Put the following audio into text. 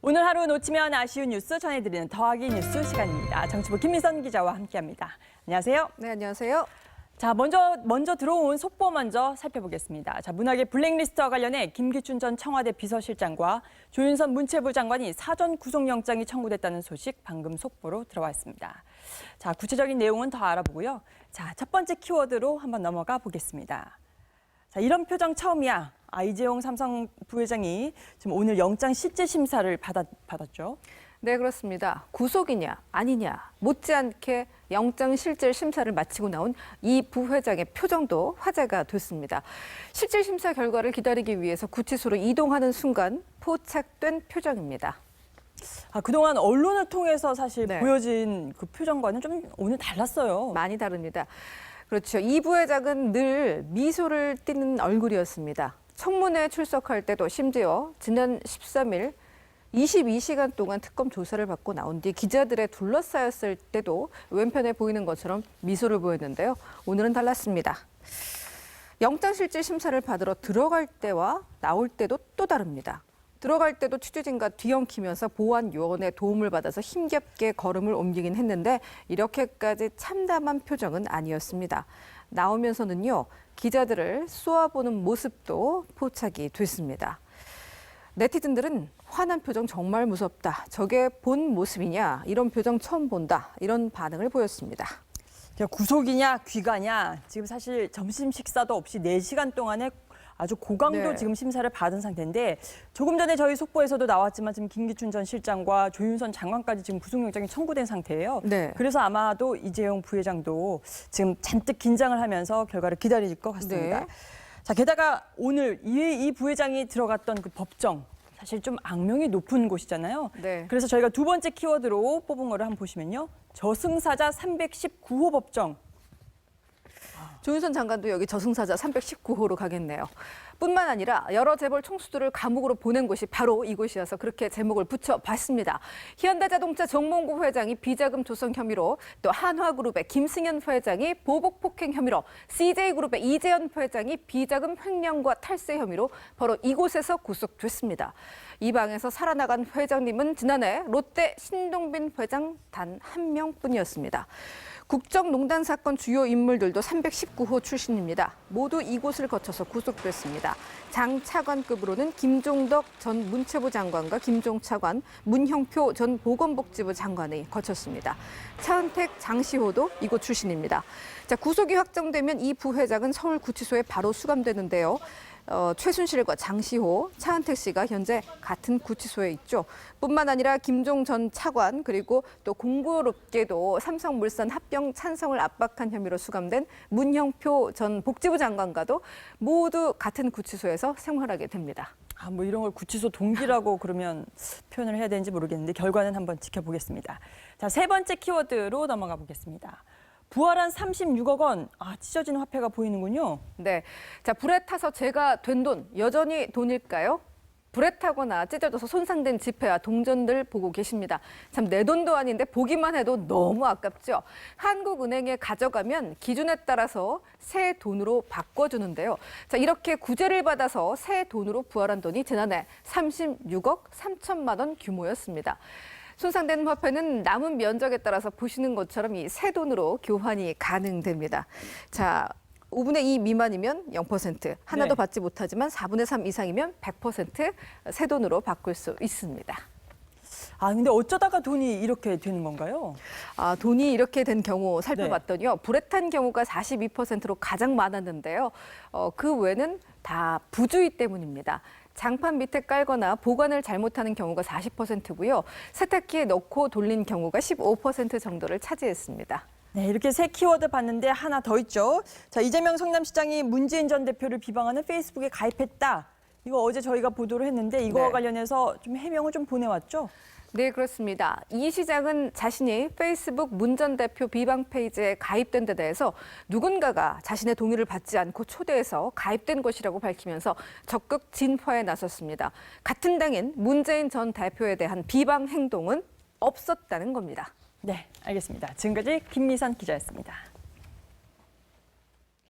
오늘 하루 놓치면 아쉬운 뉴스 전해드리는 더하기 뉴스 시간입니다. 정치부 김미선 기자와 함께합니다. 안녕하세요. 네, 안녕하세요. 자, 먼저 들어온 속보 먼저 살펴보겠습니다. 자, 문학의 블랙리스트와 관련해 김기춘 전 청와대 비서실장과 조윤선 문체부 장관이 사전 구속영장이 청구됐다는 소식 방금 속보로 들어왔습니다. 자, 구체적인 내용은 더 알아보고요. 자, 첫 번째 키워드로 한번 넘어가 보겠습니다. 자, 이런 표정 처음이야. 이재용 삼성 부회장이 지금 오늘 영장 실질 심사를 받았죠. 네, 그렇습니다. 구속이냐 아니냐 못지않게 영장 실질 심사를 마치고 나온 이 부회장의 표정도 화제가 됐습니다. 실질 심사 결과를 기다리기 위해서 구치소로 이동하는 순간 포착된 표정입니다. 그동안 언론을 통해서 사실 네. 보여진 그 표정과는 좀 오늘 달랐어요. 많이 다릅니다. 그렇죠. 이 부회장은 늘 미소를 띠는 얼굴이었습니다. 청문회에 출석할 때도 심지어 지난 13일 22시간 동안 특검 조사를 받고 나온 뒤 기자들에 둘러싸였을 때도 왼편에 보이는 것처럼 미소를 보였는데요. 오늘은 달랐습니다. 영장실질 심사를 받으러 들어갈 때와 나올 때도 또 다릅니다. 들어갈 때도 취재진과 뒤엉키면서 보안 요원의 도움을 받아서 힘겹게 걸음을 옮기긴 했는데 이렇게까지 참담한 표정은 아니었습니다. 나오면서는요, 기자들을 쏘아보는 모습도 포착이 됐습니다. 네티즌들은 화난 표정 정말 무섭다. 저게 본 모습이냐? 이런 표정 처음 본다. 이런 반응을 보였습니다. 구속이냐 귀가냐 지금 사실 점심 식사도 없이 4시간 동안에 아주 고강도 네. 지금 심사를 받은 상태인데 조금 전에 저희 속보에서도 나왔지만 지금 김기춘 전 실장과 조윤선 장관까지 지금 구속영장이 청구된 상태예요. 네. 그래서 아마도 이재용 부회장도 지금 잔뜩 긴장을 하면서 결과를 기다릴 것 같습니다. 네. 자, 게다가 오늘 이 부회장이 들어갔던 그 법정 사실 좀 악명이 높은 곳이잖아요. 네. 그래서 저희가 두 번째 키워드로 뽑은 거를 한번 보시면요. 저승사자 319호 법정. 조윤선 장관도 여기 저승사자 319호로 가겠네요. 뿐만 아니라 여러 재벌 총수들을 감옥으로 보낸 곳이 바로 이곳이어서 그렇게 제목을 붙여봤습니다. 현대자동차 정몽구 회장이 비자금 조성 혐의로, 또 한화그룹의 김승현 회장이 보복 폭행 혐의로, CJ그룹의 이재현 회장이 비자금 횡령과 탈세 혐의로 바로 이곳에서 구속됐습니다. 이 방에서 살아나간 회장님은 지난해 롯데 신동빈 회장 단 한 명뿐이었습니다. 국정농단 사건 주요 인물들도 319호 출신입니다. 모두 이곳을 거쳐서 구속됐습니다. 장 차관급으로는 김종덕 전 문체부 장관과 김종 차관, 문형표 전 보건복지부 장관이 거쳤습니다. 차은택, 장시호도 이곳 출신입니다. 자, 구속이 확정되면 이 부회장은 서울구치소에 바로 수감되는데요. 최순실과 장시호, 차은택 씨가 현재 같은 구치소에 있죠. 뿐만 아니라 김종 전 차관 그리고 또 공교롭게도 삼성물산 합병 찬성을 압박한 혐의로 수감된 문형표 전 복지부 장관과도 모두 같은 구치소에서 생활하게 됩니다. 뭐 이런 걸 구치소 동기라고 그러면 표현을 해야 되는지 모르겠는데 결과는 한번 지켜보겠습니다. 자, 세 번째 키워드로 넘어가 보겠습니다. 부활한 36억 원, 찢어진 화폐가 보이는군요. 네, 자, 불에 타서 제가 된 돈, 여전히 돈일까요? 불에 타거나 찢어져서 손상된 지폐와 동전들 보고 계십니다. 참 내 돈도 아닌데 보기만 해도 너무 아깝죠. 한국은행에 가져가면 기준에 따라서 새 돈으로 바꿔주는데요. 자, 이렇게 구제를 받아서 새 돈으로 부활한 돈이 지난해 36억 3천만 원 규모였습니다. 손상된 화폐는 남은 면적에 따라서 보시는 것처럼 이 새 돈으로 교환이 가능됩니다. 자, 5분의 2 미만이면 0%, 하나도 네. 받지 못하지만 4분의 3 이상이면 100% 새 돈으로 바꿀 수 있습니다. 근데 어쩌다가 돈이 이렇게 되는 건가요? 돈이 이렇게 된 경우 살펴봤더니요. 불에 탄 경우가 42%로 가장 많았는데요. 그 외는 다 부주의 때문입니다. 장판 밑에 깔거나 보관을 잘못하는 경우가 40%고요. 세탁기에 넣고 돌린 경우가 15% 정도를 차지했습니다. 네, 이렇게 새 키워드 봤는데 하나 더 있죠. 자, 이재명 성남시장이 문재인 전 대표를 비방하는 페이스북에 가입했다. 이거 어제 저희가 보도를 했는데 이거와 네. 관련해서 좀 해명을 좀 보내왔죠? 네, 그렇습니다. 이 시장은 자신이 페이스북 문 전 대표 비방 페이지에 가입된 데 대해서 누군가가 자신의 동의를 받지 않고 초대해서 가입된 것이라고 밝히면서 적극 진화에 나섰습니다. 같은 당인 문재인 전 대표에 대한 비방 행동은 없었다는 겁니다. 네, 알겠습니다. 지금까지 김미선 기자였습니다.